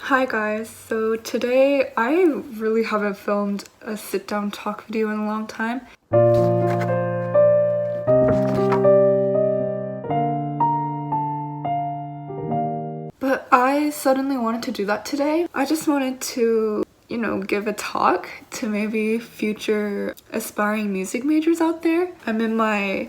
Hi guys, so today I really haven't filmed a sit-down talk video in a long time. But I suddenly wanted to do that today. I just wanted to, give a talk to maybe future aspiring music majors out there. I'm in my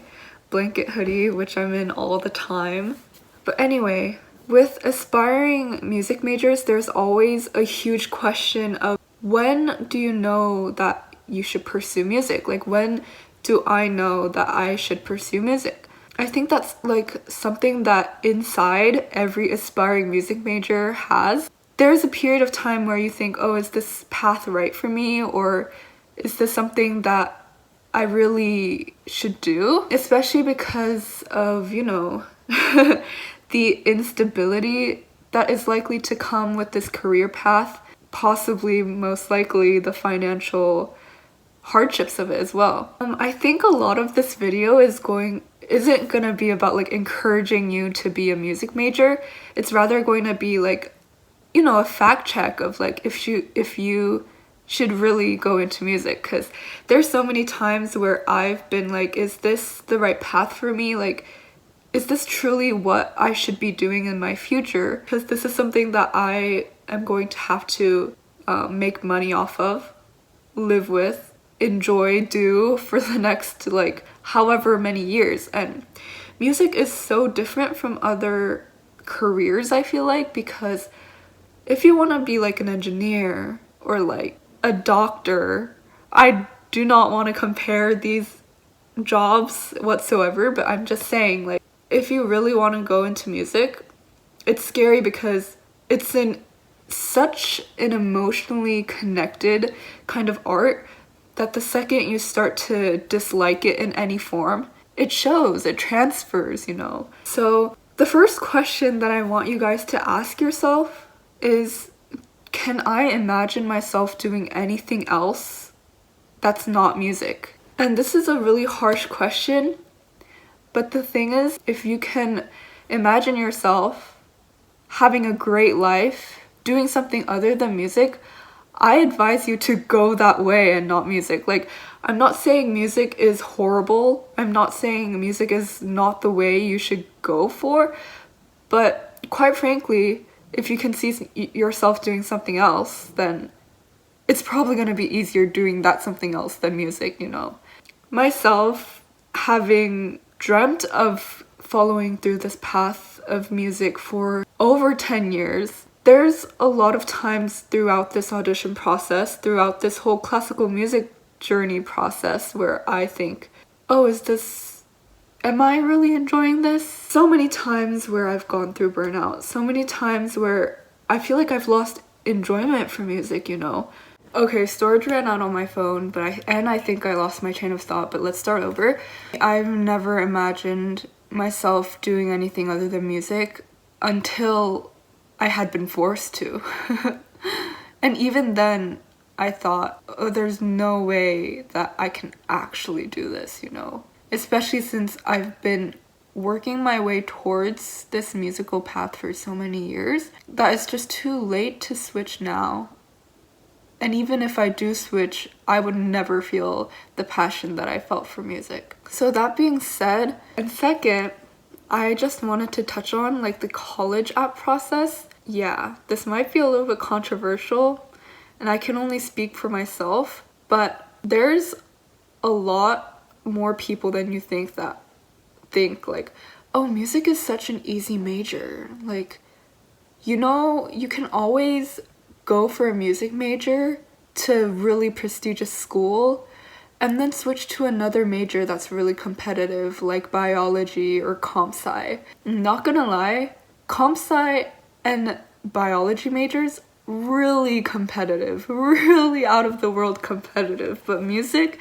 blanket hoodie, which I'm in all the time. But anyway, with aspiring music majors, there's always a huge question of when do you know that you should pursue music? Like, when do I know that I should pursue music? I think that's like something that inside every aspiring music major has. There's a period of time where you think, oh, is this path right for me? Or is this something that I really should do? Especially because of, the instability that is likely to come with this career path, possibly most likely the financial hardships of it as well. I think a lot of this video isn't gonna be about like encouraging you to be a music major. It's rather going to be like, a fact check of like if you should really go into music, because there's so many times where I've been like, is this the right path for me? Like, is this truly what I should be doing in my future? Because this is something that I am going to have to make money off of, live with, enjoy, do for the next like however many years. And music is so different from other careers, I feel like, because if you want to be like an engineer or like a doctor, I do not want to compare these jobs whatsoever, but I'm just saying, like, if you really want to go into music, it's scary because it's such an emotionally connected kind of art that the second you start to dislike it in any form, it shows, it transfers, So the first question that I want you guys to ask yourself is, can I imagine myself doing anything else that's not music? And this is a really harsh question, but the thing is, if you can imagine yourself having a great life, doing something other than music, I advise you to go that way and not music. Like, I'm not saying music is horrible. I'm not saying music is not the way you should go for, but quite frankly, if you can see yourself doing something else, then it's probably going to be easier doing that something else than music, Myself, having dreamt of following through this path of music for over 10 years, there's a lot of times throughout this audition process, throughout this whole classical music journey process, where I think, oh, am I really enjoying this? So many times where I've gone through burnout, so many times where I feel like I've lost enjoyment for music, Okay, storage ran out on my phone, but I think I lost my train of thought, but let's start over. I've never imagined myself doing anything other than music until I had been forced to. And even then, I thought, oh, there's no way that I can actually do this, Especially since I've been working my way towards this musical path for so many years, that it's just too late to switch now. And even if I do switch, I would never feel the passion that I felt for music. So that being said, and second, I just wanted to touch on like the college app process. Yeah, this might be a little bit controversial, and I can only speak for myself, but there's a lot more people than you think that think like, oh, music is such an easy major. Like, you can always go for a music major to really prestigious school and then switch to another major that's really competitive, like biology or comp sci. Not gonna lie, comp sci and biology majors, really competitive, really out of the world competitive, but music,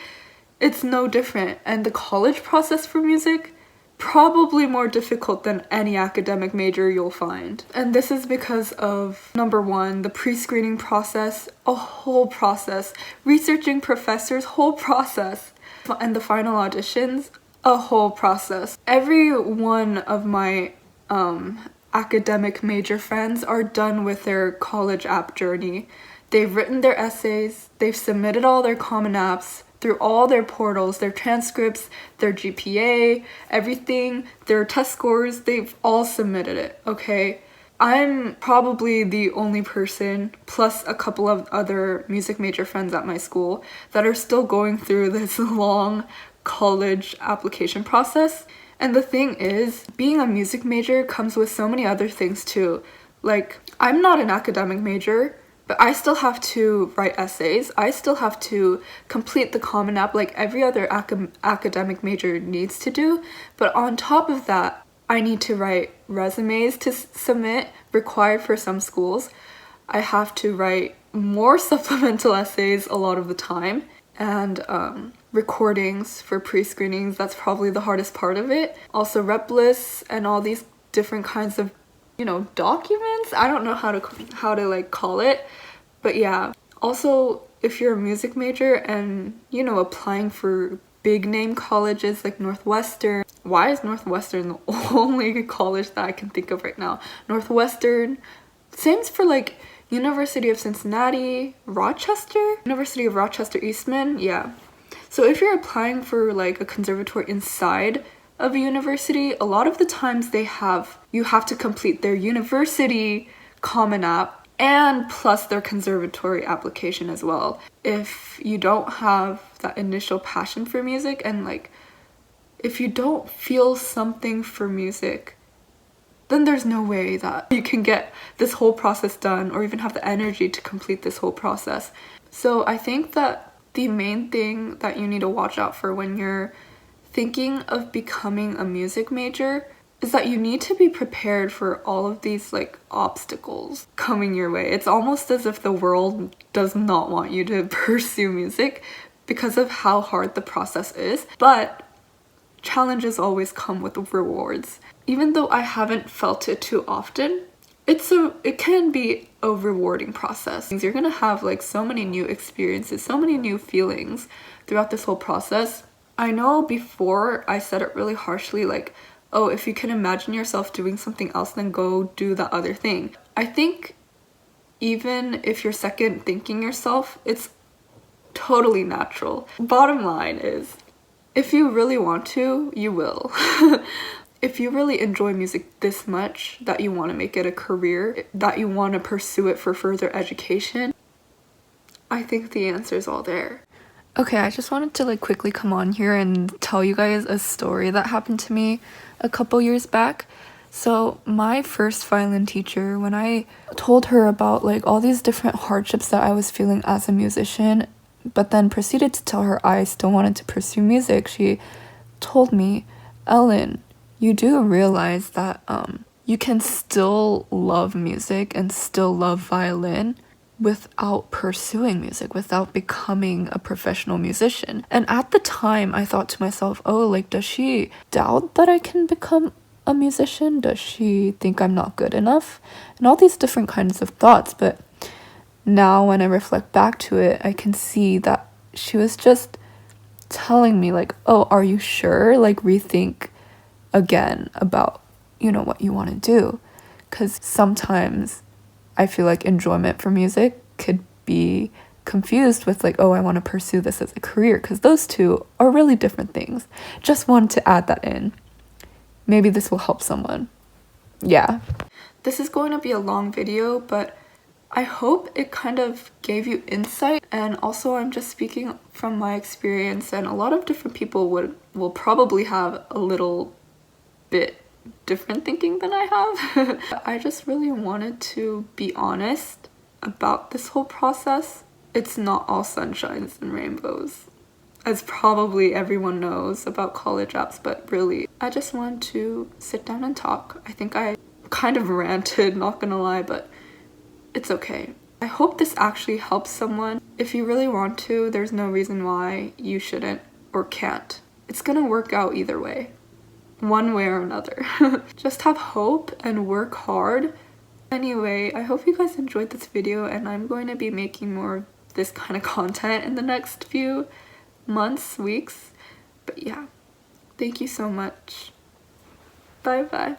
it's no different. And the college process for music, probably more difficult than any academic major you'll find. And this is because of, number one, the pre-screening process, a whole process, researching professors, whole process, and the final auditions, a whole process. Every one of my academic major friends are done with their college app journey. They've written their essays, they've submitted all their Common Apps through all their portals, their transcripts, their GPA, everything, their test scores, they've all submitted it, okay? I'm probably the only person, plus a couple of other music major friends at my school, that are still going through this long college application process. And the thing is, being a music major comes with so many other things too. Like, I'm not an academic major, but I still have to write essays. I still have to complete the Common App like every other academic major needs to do. But on top of that, I need to write resumes to submit, required for some schools. I have to write more supplemental essays a lot of the time, and recordings for pre-screenings. That's probably the hardest part of it. Also rep lists and all these different kinds of, you know, documents. I don't know how to like call it, but yeah. Also, if you're a music major and, you know, applying for big name colleges like Northwestern. Why is Northwestern the only college that I can think of right now? Northwestern. Same for like University of Cincinnati, Rochester, University of Rochester Eastman, yeah. So if you're applying for like a conservatory inside of a university, a lot of the times you have to complete their university Common App and plus their conservatory application as well. If you don't have that initial passion for music, and like if you don't feel something for music, then there's no way that you can get this whole process done or even have the energy to complete this whole process. So I think that the main thing that you need to watch out for when you're thinking of becoming a music major is that you need to be prepared for all of these like obstacles coming your way. It's almost as if the world does not want you to pursue music because of how hard the process is, but challenges always come with rewards. Even though I haven't felt it too often, it can be a rewarding process. You're gonna have like so many new experiences, so many new feelings throughout this whole process. I know before I said it really harshly, like, oh, if you can imagine yourself doing something else, then go do the other thing. I think even if you're second thinking yourself, it's totally natural. Bottom line is, if you really want to, you will. If you really enjoy music this much that you want to make it a career, that you want to pursue it for further education, I think the answer is all there. Okay, I just wanted to like quickly come on here and tell you guys a story that happened to me a couple years back. So my first violin teacher, when I told her about like all these different hardships that I was feeling as a musician, but then proceeded to tell her I still wanted to pursue music, she told me, Ellen, you do realize that you can still love music and still love violin without pursuing music, without becoming a professional musician. And at the time, I thought to myself, oh, like, does she doubt that I can become a musician? Does she think I'm not good enough? And all these different kinds of thoughts. But now when I reflect back to it, I can see that she was just telling me like, oh, are you sure? Like, rethink again about, you know, what you want to do. Because sometimes I feel like enjoyment for music could be confused with like, oh, I want to pursue this as a career, because those two are really different things. Just wanted to add that in. Maybe this will help someone. Yeah. This is going to be a long video, but I hope it kind of gave you insight, and also I'm just speaking from my experience, and a lot of different people will probably have a little bit different thinking than I have. I just really wanted to be honest about this whole process. It's not all sunshines and rainbows, as probably everyone knows about college apps, but really, I just wanted to sit down and talk. I think I kind of ranted, not gonna lie, but it's okay. I hope this actually helps someone. If you really want to, there's no reason why you shouldn't or can't. It's gonna work out either way, one way or another. Just have hope and work hard. Anyway, I hope you guys enjoyed this video, and I'm going to be making more of this kind of content in the next few months, weeks. But yeah, thank you so much. Bye bye.